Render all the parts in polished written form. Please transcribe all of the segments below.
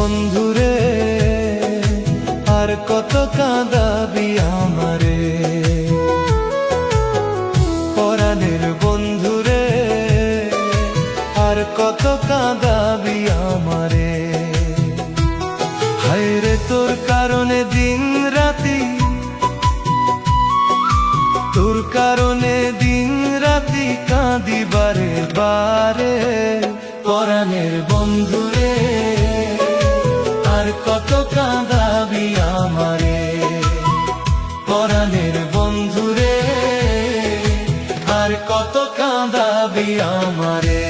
বন্ধুরে, আর কত কাঁদাবি আমারে। পরাণের বন্ধুরে, আর কত কাঁদাবি আমারে। হায়রে তোর কারণে দিন রাতি, তোর কারণে দিন রাতি কাঁদি বারে বারে। পরাণের বন্ধুরে, আর কত কাঁদাবি আমারে। পরাণের বন্ধুরে, আর কত কাঁদাবি আমারে।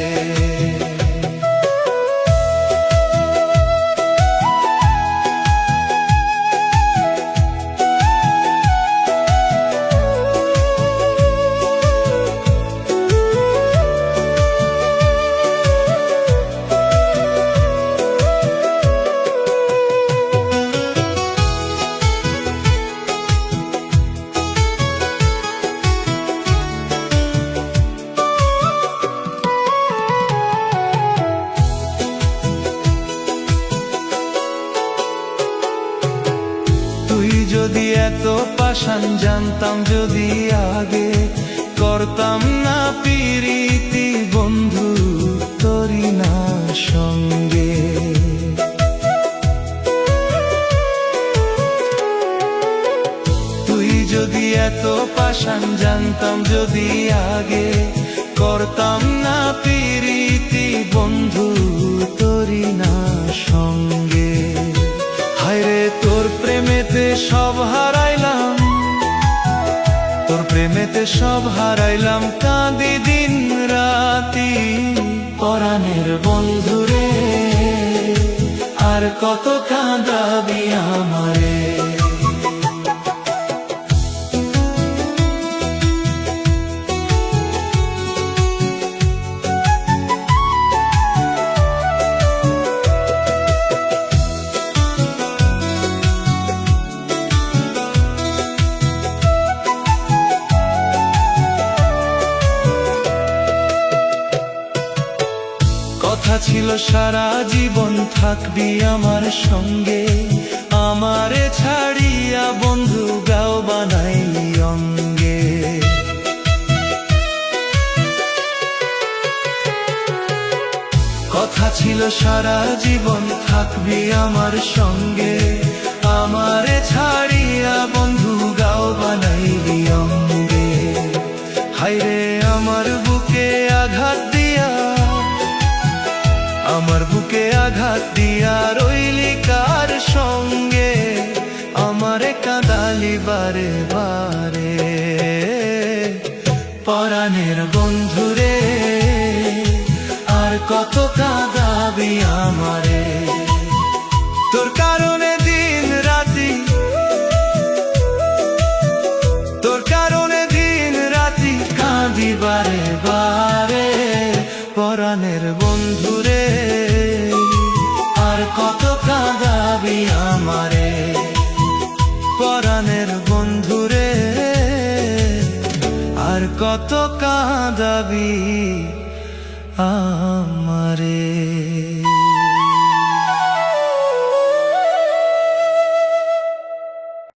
যদি এত পাষাণ জানতাম যদি আগে, করতাম না পিরিতি বন্ধু তোরি না সঙ্গে। তুই যদি এত পাষাণ জানতাম যদি আগে, করতাম না পিরিতি বন্ধু তোরি না সঙ্গে। হায়রে তোর প্রেমেতে সব হারাইলাম, তোর প্রেমেতে সব হারাইলাম, কাঁদি দিন রাতি। পরাণের বন্ধুরে, আর কত কাঁদাবি আমারে। কথা ছিল সারা জীবন থাকবি আমার সঙ্গে, আমারে ছাড়িয়া বন্ধু গাও বানাইলি অঙ্গে। কথা ছিল সারা জীবন থাকবি আমার সঙ্গে, আমারে ছাড়িয়া বন্ধু গাও বানাইলি অঙ্গে। হায়রে আমার বুকে আঘাত দিয়া, আমার বুকে আঘাত দিয়া রইলি কার সঙ্গে। আমারে কাঁদালি বারে বারে। পরাণের বন্ধুরে, আর কত কাঁদাবি আমারে। তোর কারণে দিন রাতি, তোর কারণে দিন রাতি কাঁদি বারে বারে। পরাণের বন্ধুরে, আর কত কাঁদাবি আমারে। পরাণের বন্ধুরে, আর কত কাঁদাবি